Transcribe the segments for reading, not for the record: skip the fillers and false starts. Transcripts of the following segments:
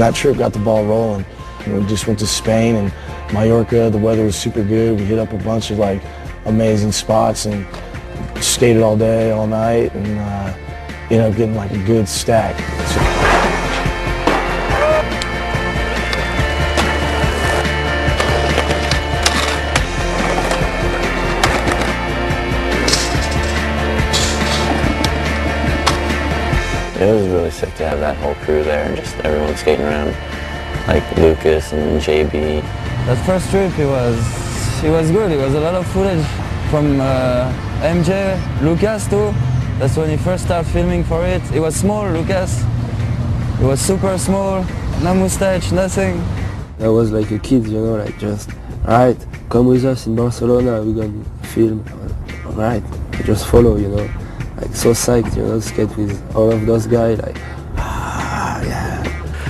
And that trip got the ball rolling. We just went to Spain and Mallorca. The weather was super good. We hit up a bunch of like amazing spots and skated all day, all night, and ended up getting like a good stack. It was really sick to have that whole crew there and just everyone skating around, like Lucas and JB. That first trip, it was good. It was a lot of footage from MJ, Lucas too. That's when he first started filming for it. It was small, Lucas. It was super small, no mustache, nothing. I was like a kid, you know, like just, alright, come with us in Barcelona, we're gonna film. Alright, just follow, you know. Like so psyched, you know, skate with all of those guys, like, yeah.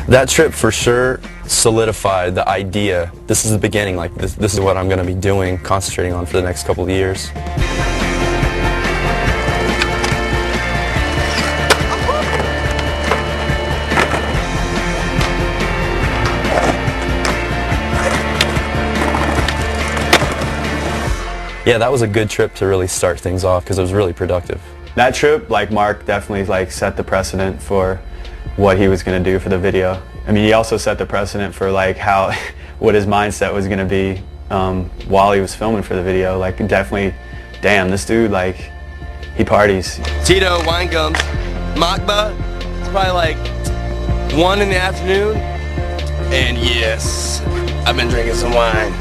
That trip for sure solidified the idea. This is the beginning, like this is what I'm going to be doing, concentrating on for the next couple of years. Yeah, that was a good trip to really start things off because it was really productive. That trip, like Mark, definitely like set the precedent for what he was going to do for the video. I mean, he also set the precedent for like how, what his mindset was going to be while he was filming for the video. Like definitely, damn, this dude, like, he parties. Tito, wine gums, Makba, it's probably like 1 in the afternoon. And yes, I've been drinking some wine.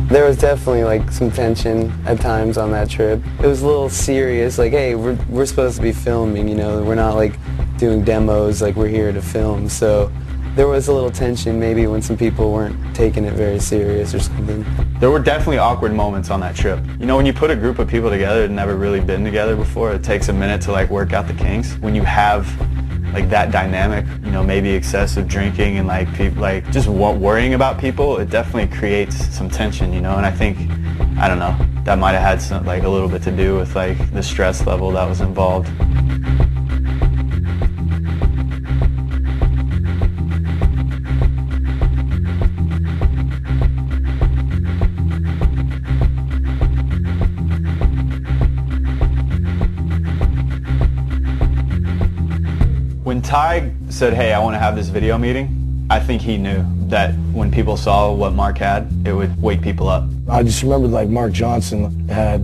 There was definitely like some tension at times on that trip. It was a little serious, like, hey, we're supposed to be filming, you know, we're not like doing demos, like we're here to film. So there was a little tension maybe when some people weren't taking it very serious or something. There were definitely awkward moments on that trip. You know, when you put a group of people together that never really been together before, it takes a minute to like work out the kinks. When you have like that dynamic, you know, maybe excessive drinking and like people like just worrying about people, it definitely creates some tension, you know. And I think, I don't know, that might have had some like a little bit to do with like the stress level that was involved. When Ty said, hey, I want to have this video meeting, I think he knew that when people saw what Mark had, it would wake people up. I just remembered like Mark Johnson had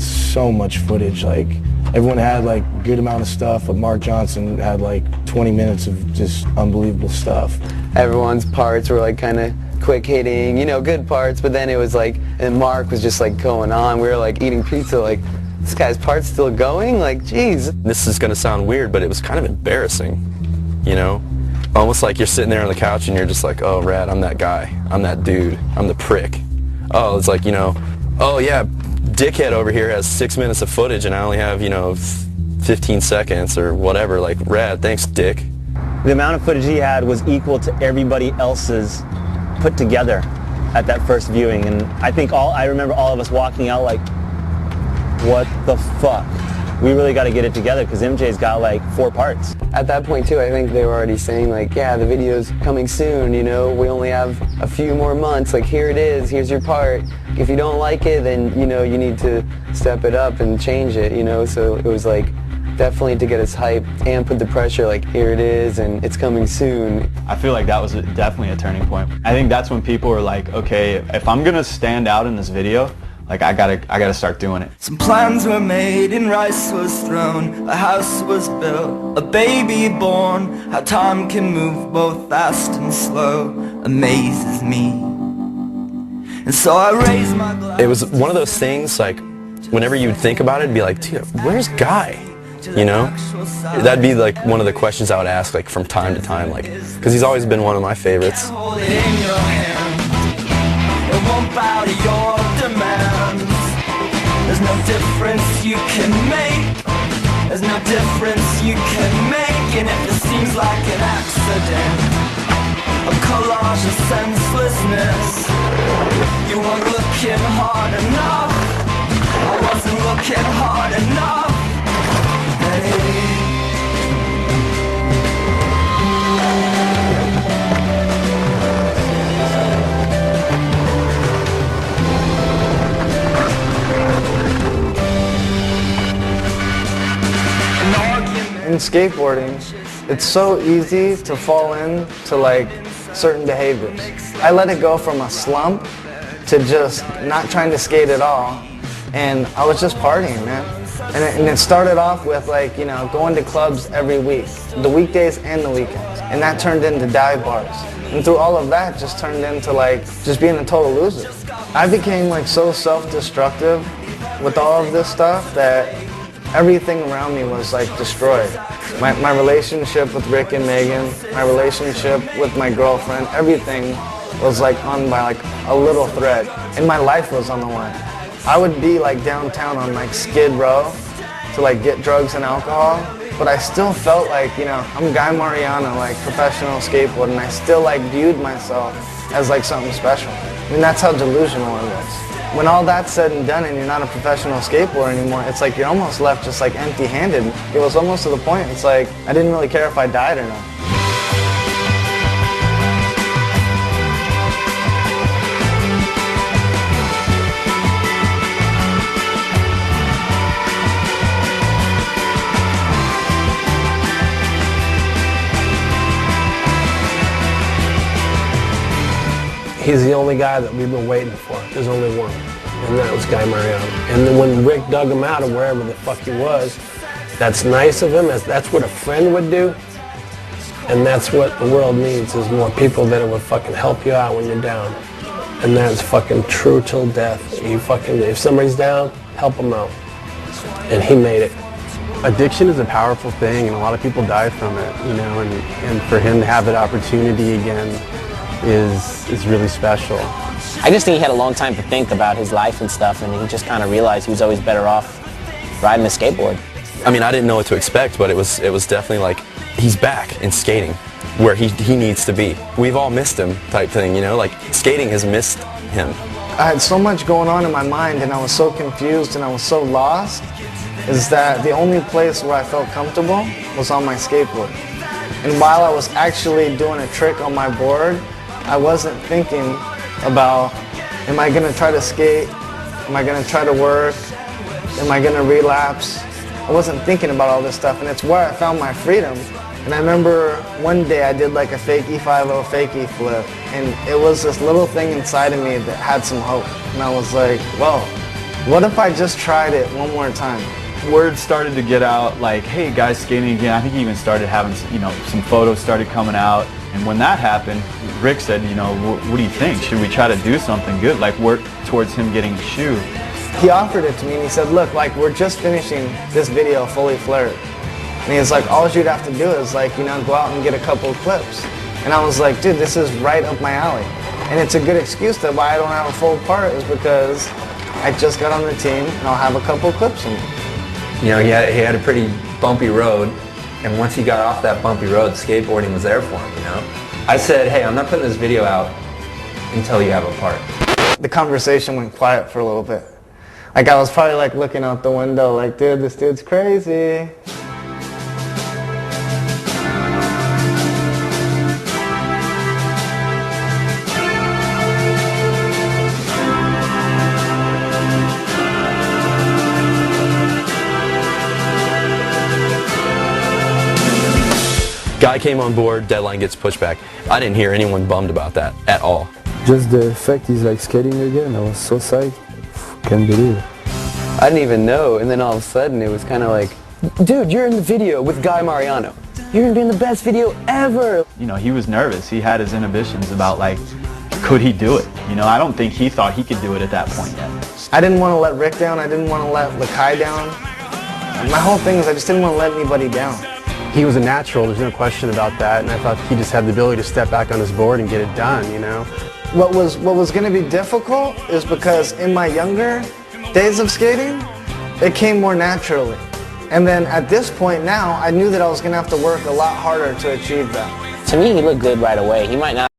so much footage. Like everyone had like a good amount of stuff, but Mark Johnson had like 20 minutes of just unbelievable stuff. Everyone's parts were like kind of quick hitting, you know, good parts, but then it was like, and Mark was just like going on. We were like eating pizza, like, this guy's part's still going? Like, geez. This is going to sound weird, but it was kind of embarrassing, you know? Almost like you're sitting there on the couch and you're just like, oh, rad, I'm that guy. I'm that dude. I'm the prick. Oh, it's like, you know, oh, yeah, dickhead over here has 6 minutes of footage and I only have, you know, 15 seconds or whatever. Like, rad, thanks, dick. The amount of footage he had was equal to everybody else's put together at that first viewing. And I think I remember all of us walking out like, what the fuck? We really got to get it together because MJ's got like 4 parts. At that point too, I think they were already saying like, yeah, the video's coming soon, you know, we only have a few more months, like here it is, here's your part. If you don't like it, then, you know, you need to step it up and change it, you know, so it was like definitely to get us hyped and put the pressure like, here it is and it's coming soon. I feel like that was definitely a turning point. I think that's when people were like, okay, if I'm gonna stand out in this video, like I gotta start doing it. Some plans were made and rice was thrown, a house was built, a baby born. How time can move both fast and slow amazes me. And so I raised my glass. It was one of those things, like, whenever you'd think about it, it'd be like, dude, where's Guy? You know? That'd be like one of the questions I would ask, like, from time to time, like, because he's always been one of my favorites. Hold it in your hand. It won't bow to your demands. There's no difference you can make. There's no difference you can make. And if it seems like an accident, a collage of senselessness, you weren't looking hard enough. I wasn't looking hard enough. Hey. skateboarding, it's so easy to fall into like certain behaviors. I let it go from a slump to just not trying to skate at all, and I was just partying, man. And it started off with like, you know, going to clubs every week, the weekdays and the weekends, and that turned into dive bars. And through all of that, just turned into like just being a total loser. I became like so self-destructive with all of this stuff that everything around me was like destroyed. My relationship with Rick and Megan, my relationship with my girlfriend, everything was like on by like a little thread, and my life was on the line. I would be like downtown on like Skid Row to like get drugs and alcohol, but I still felt like, you know, I'm Guy Mariano, like professional skateboarder, and I still like viewed myself as like something special. I mean, that's how delusional I was. When all that's said and done and you're not a professional skateboarder anymore, it's like you're almost left just like empty-handed. It was almost to the point, it's like I didn't really care if I died or not. He's the only guy that we've been waiting for. There's only one, and that was Guy Mariano. And then when Rick dug him out of wherever the fuck he was, that's nice of him. That's what a friend would do, and that's what the world needs, is more people that would fucking help you out when you're down. And that's fucking true till death. If somebody's down, help them out. And he made it. Addiction is a powerful thing, and a lot of people die from it, you know, and for him to have that opportunity again is really special. I just think he had a long time to think about his life and stuff, and he just kind of realized he was always better off riding a skateboard. I mean, I didn't know what to expect, but it was definitely like, he's back in skating where he needs to be. We've all missed him type thing, you know, like skating has missed him. I had so much going on in my mind, and I was so confused and I was so lost, is that the only place where I felt comfortable was on my skateboard. And while I was actually doing a trick on my board, I wasn't thinking about, am I going to try to skate? Am I going to try to work? Am I going to relapse? I wasn't thinking about all this stuff, and it's where I found my freedom. And I remember one day I did like a fake E50 fakie flip, and it was this little thing inside of me that had some hope. And I was like, well, what if I just tried it one more time? Word started to get out like, hey, guys skating again. I think he even started having, you know, some photos started coming out. And when that happened, Rick said, you know, what do you think? Should we try to do something good, like work towards him getting a shoe? He offered it to me, and he said, look, like, we're just finishing this video fully flared. And he's like, all you'd have to do is like, you know, go out and get a couple of clips. And I was like, dude, this is right up my alley. And it's a good excuse that why I don't have a full part is because I just got on the team and I'll have a couple of clips in it. You know, he had a pretty bumpy road, and once he got off that bumpy road, skateboarding was there for him, you know? I said, hey, I'm not putting this video out until you have a part. The conversation went quiet for a little bit. Like, I was probably like looking out the window like, dude, this dude's crazy. Guy came on board, deadline gets pushed back. I didn't hear anyone bummed about that at all. Just the fact he's like skating again, I was so psyched. Can't believe it. I didn't even know, and then all of a sudden it was kind of like, dude, you're in the video with Guy Mariano. You're gonna be in the best video ever. You know, he was nervous. He had his inhibitions about like, could he do it? You know, I don't think he thought he could do it at that point yet. I didn't want to let Rick down. I didn't want to let Lakae down. My whole thing is I just didn't want to let anybody down. He was a natural, there's no question about that, and I thought he just had the ability to step back on his board and get it done, you know? What was going to be difficult is because in my younger days of skating, it came more naturally. And then at this point now, I knew that I was going to have to work a lot harder to achieve that. To me, he looked good right away. He might not